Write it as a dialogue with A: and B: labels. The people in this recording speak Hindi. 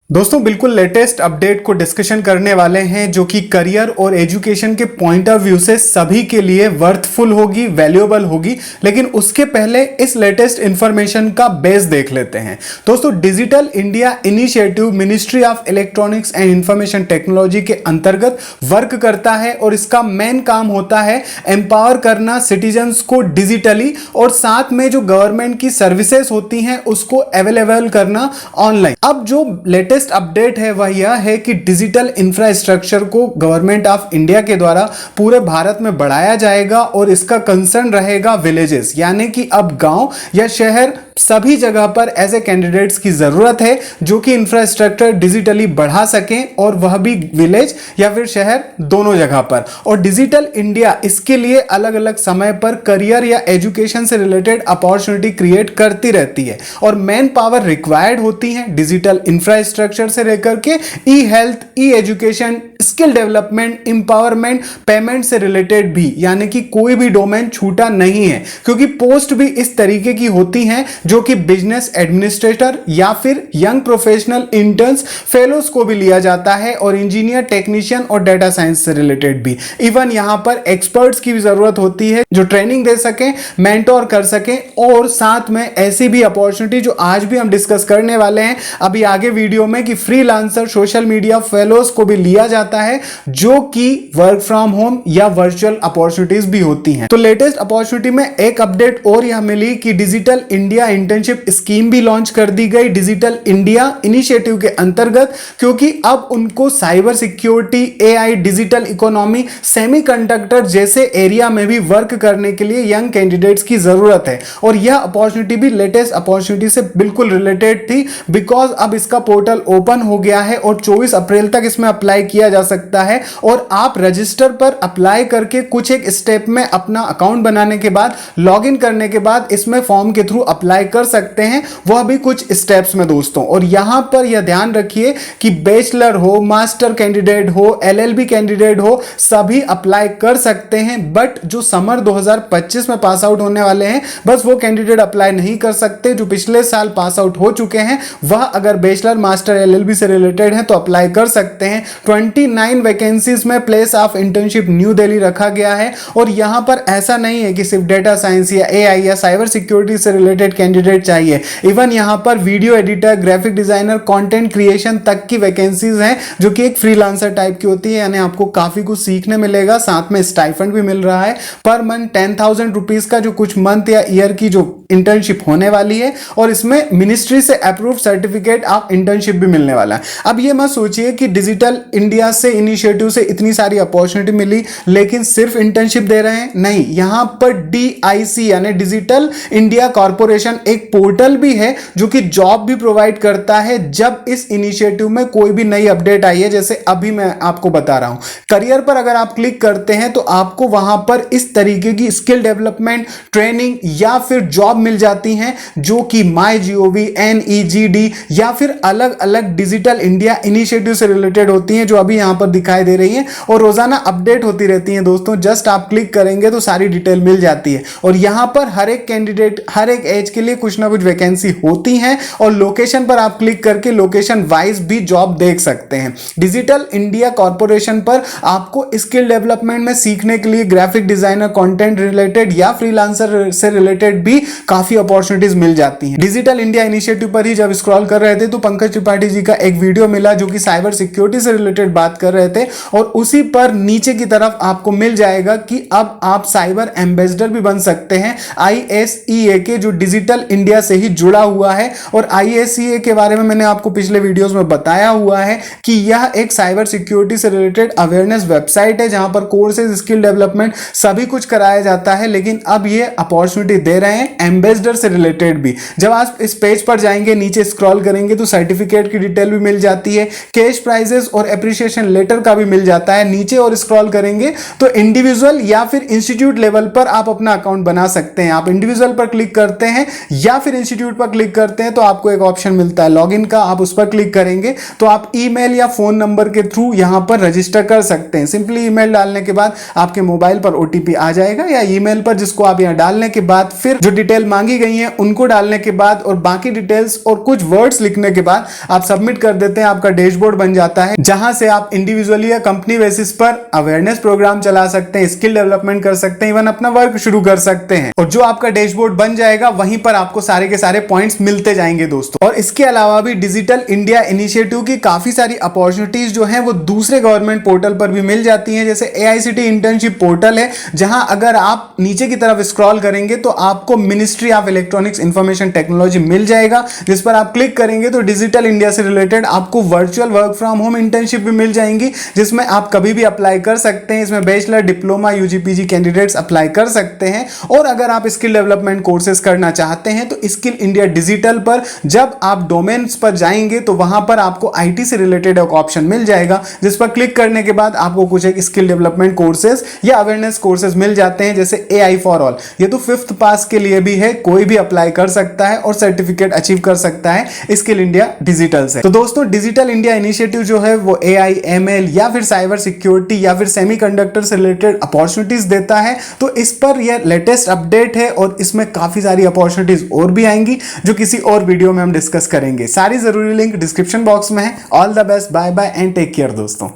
A: दोस्तों बिल्कुल लेटेस्ट अपडेट को डिस्कशन करने वाले हैं जो कि करियर और एजुकेशन के पॉइंट ऑफ व्यू से सभी के लिए वर्थफुल होगी, वैल्यूएबल होगी। लेकिन उसके पहले इस लेटेस्ट इंफॉर्मेशन का बेस देख लेते हैं। दोस्तों digital India initiative ministry of electronics and information technology के अंतर्गत वर्क करता है और इसका मेन काम होता है एम्पावर करना सिटीजन्स को डिजिटली और साथ में जो गवर्नमेंट की सर्विसेज होती हैं उसको अवेलेबल करना ऑनलाइन। अब जो लेटेस्ट अपडेट है वह यह है कि डिजिटल इंफ्रास्ट्रक्चर को गवर्नमेंट ऑफ इंडिया के द्वारा पूरे भारत में बढ़ाया जाएगा और इसका कंसर्न रहेगा विलेजेस, यानी कि अब गांव या शहर सभी जगह पर ऐसे कैंडिडेट्स की जरूरत है जो कि इंफ्रास्ट्रक्चर डिजिटली बढ़ा सकें और वह भी विलेज या फिर शहर दोनों जगह पर। और डिजिटल इंडिया इसके लिए अलग अलग समय पर करियर या एजुकेशन से रिलेटेड अपॉर्चुनिटी क्रिएट करती रहती है और मैन पावर रिक्वायर्ड होती है डिजिटल इंफ्रास्ट्रक्चर से लेकर के e health, e education, skill development, empowerment, payment से रिलेटेड भी, यानी कि कोई भी डोमेन छूटा नहीं है क्योंकि पोस्ट भी इस तरीके की होती हैं जो कि बिजनेस एडमिनिस्ट्रेटर या फिर यंग प्रोफेशनल इंटर्न्स, फेलोज को भी लिया जाता है और इंजीनियर, टेक्नीशियन और डेटा साइंस से रिलेटेड भी। इवन यहां पर एक्सपर्ट्स की भी जरूरत होती है जो ट्रेनिंग दे सकें, मेंटोर कर सकें और साथ में ऐसी भी अपॉर्चुनिटी जो आज भी हम डिस्कस करने वाले हैं अभी आगे वीडियो में कि फ्रीलांसर, सोशल मीडिया फेलोज को भी लिया जाता है जो कि वर्क फ्रॉम होम या वर्चुअल अपॉर्चुनिटीज भी होती हैं। तो लेटेस्ट अपॉर्चुनिटी में एक अपडेट और यह मिली कि डिजिटल इंडिया इंटर्नशिप स्कीम भी लॉन्च कर दी गई डिजिटल इंडिया इनिशिएटिव के अंतर्गत, क्योंकि अब उनको cyber security, AI, digital economy, semiconductor जैसे एरिया में भी वर्क करने के लिए यंग कैंडिडेट्स की जरूरत है। और यह अपॉर्चुनिटी भी लेटेस्ट अपॉर्चुनिटी से बिल्कुल रिलेटेड थी बिकॉज अब इसका पोर्टल ओपन हो गया है और 24 अप्रैल तक इसमें अप्लाई किया जा सकता है और आप रजिस्टर पर अप्लाई करके कुछ एक स्टेप में अपना अकाउंट बनाने के बाद, लॉगिन करने के बाद इसमें फॉर्म के थ्रू अप्लाई कर सकते हैं, वह भी कुछ स्टेप्स में दोस्तों। और यहां पर यह ध्यान रखिए कि बैचलर हो, मास्टर कैंडिडेट हो, एलएलबी कैंडिडेट हो, सभी अप्लाई कर सकते हैं। बट जो समर 2025 में पास आउट होने वाले हैं बस वो कैंडिडेट अप्लाई नहीं कर सकते। जो पिछले साल पास आउट हो चुके हैं वह अगर बैचलर, मास्टर, एलएलबी से रिलेटेड हैं तो अप्लाई कर सकते हैं। 29 वैकेंसीज में place of internship new Delhi रखा गया है और यहां पर ऐसा नहीं है कि सिर्फ डेटा साइंस या एआई या साइबर सिक्योरिटी से रिलेटेड कैंडिडेट चाहिए। इवन यहां पर video editor, graphic designer, content creation तक की वैकेंसीज हैं जो कि एक फ्रीलांसर टाइप की होती है, यानी आपको काफी कुछ सीखने मिलेगा। साथ में स्टाइफंड भी मिल रहा है पर मंथ 10,000 रुपीज का जो कुछ मंथ या ईयर की जो इंटर्नशिप होने वाली है और इसमें मिनिस्ट्री से अप्रूव सर्टिफिकेट ऑफ इंटर्नशिप भी मिलने वाला है। अब ये मत सोचिए कि डिजिटल इंडिया से इनिशिएटिव से इतनी सारी अपॉर्चुनिटी मिली लेकिन सिर्फ इंटर्नशिप दे रहे हैं, नहीं। यहां पर डीआईसी यानी डिजिटल इंडिया कॉर्पोरेशन एक पोर्टल भी है जो कि जॉब भी प्रोवाइड करता है जब इस इनिशिएटिव में कोई भी नई अपडेट आई है, जैसे अभी मैं आपको बता रहा हूं। करियर पर अगर आप क्लिक करते हैं तो आपको वहां पर इस तरीके की स्किल डेवलपमेंट, ट्रेनिंग या फिर जॉब मिल जाती हैं जो कि MyGov, NEGD या फिर अलग अलग डिजिटल इंडिया इनिशिएटिव से रिलेटेड होती हैं जो अभी यहां पर दिखाई दे रही हैं और रोजाना अपडेट होती रहती हैं दोस्तों। जस्ट आप क्लिक करेंगे तो सारी डिटेल मिल जाती है और यहां पर हर एक कैंडिडेट, हर एक एज के लिए कुछ ना कुछ वैकेंसी होती हैं और लोकेशन पर आप क्लिक करके लोकेशन वाइज भी जॉब देख सकते हैं। डिजिटल इंडिया कॉर्पोरेशन पर आपको स्किल डेवलपमेंट में सीखने के लिए ग्राफिक डिजाइनर, कंटेंट रिलेटेड या फ्रीलांसर से रिलेटेड भी काफी अपॉर्चुनिटीज मिल जाती हैं। डिजिटल इंडिया इनिशिएटिव पर ही जब स्क्रॉल कर रहे थे तो पंकज त्रिपाठी जी का एक वीडियो मिला जो कि साइबर सिक्योरिटी से रिलेटेड बात कर रहे थे और उसी पर नीचे की तरफ आपको मिल जाएगा कि अब आप साइबर एम्बेसडर भी बन सकते हैं ISEA के, जो डिजिटल इंडिया से ही जुड़ा हुआ है। और ISEA के बारे में मैंने आपको पिछले वीडियोस में बताया हुआ है कि यह एक साइबर सिक्योरिटी से रिलेटेड अवेयरनेस वेबसाइट है जहां पर कोर्सेज, स्किल डेवलपमेंट सभी कुछ कराया जाता है। लेकिन अब ये अपॉर्चुनिटी दे रहे हैं एम्बेसडर से रिलेटेड भी। जब आप इस पेज पर जाएंगे, नीचे स्क्रॉल करेंगे तो सर्टिफिकेट की डिटेल भी मिल जाती है, कैश प्राइजेस और एप्रिसिएशन लेटर का भी मिल जाता है। नीचे और स्क्रॉल करेंगे तो इंडिविजुअल या फिर इंस्टीट्यूट लेवल पर आप अपना अकाउंट बना सकते हैं। आप इंडिविजुअल पर क्लिक करते हैं या फिर इंस्टीट्यूट पर क्लिक करते हैं तो आपको एक ऑप्शन मिलता है लॉगिन का, आप उस पर क्लिक करेंगे तो आप ईमेल या फोन नंबर के थ्रू यहां पर रजिस्टर कर सकते हैं। सिंपली ईमेल डालने के बाद आपके मोबाइल पर OTP आ जाएगा या ईमेल पर, जिसको आप यहां डालने के बाद फिर जो डिटेल मांगी गई हैं उनको डालने के बाद और बाकी डिटेल्स और कुछ वर्ड्स लिखने के बाद आप सबमिट कर देते हैं, आपका डैशबोर्ड बन जाता है, जहां से आप इंडिविजुअली या कंपनी बेसिस पर अवेयरनेस प्रोग्राम चला सकते हैं, स्किल डेवलपमेंट कर सकते हैं, इवन अपना वर्क शुरू कर सकते हैं। और जो आपका डैशबोर्ड बन जाएगा वहीं पर आपको सारे के सारे पॉइंट्स मिलते जाएंगे दोस्तों। और इसके अलावा भी डिजिटल इंडिया इनिशिएटिव की काफी सारी अपॉर्चुनिटीज जो हैं वो दूसरे गवर्नमेंट पोर्टल पर भी मिल जाती हैं, जैसे AICTE इंटर्नशिप पोर्टल है, जहां अगर आप नीचे की तरफ स्क्रॉल करेंगे तो आपको ministry of electronics information technology मिल जाएगा, जिस पर आप क्लिक करेंगे तो डिजिटल इंडिया से रिलेटेड आपको virtual work from home internship भी मिल जाएंगी, जिसमें आप कभी भी अप्लाई कर सकते हैं। इसमें bachelor, diploma, UG PG candidates apply कर सकते हैं। और अगर आप स्किल डेवलपमेंट कोर्सेज करना चाहते हैं तो स्किल इंडिया डिजिटल पर जब आप डोमेन्स पर जाएंगे तो वहां पर आपको IT से रिलेटेड एक ऑप्शन मिल जाएगा, जिस पर क्लिक करने के बाद आपको कुछ एक स्किल डेवलपमेंट कोर्सेज या अवेयरनेस कोर्सेज मिल जाते हैं, जैसे AI फॉर ऑल। ये तो 5th पास के लिए भी है, कोई भी अप्लाई कर सकता है और सर्टिफिकेट अचीव कर सकता है स्किल इंडिया डिजिटल से। तो दोस्तों डिजिटल इंडिया इनिशिएटिव जो है वो AI, ML या फिर साइबर सिक्योरिटी या फिर सेमीकंडक्टर से रिलेटेड अपॉर्चुनिटीज देता है। तो इस पर यह लेटेस्ट अपडेट है और इसमें काफी सारी अपॉर्चुनिटीज और भी आएंगी जो किसी और वीडियो में हम डिस्कस करेंगे। सारी जरूरी लिंक डिस्क्रिप्शन बॉक्स में है। All the best, bye bye and take care दोस्तों।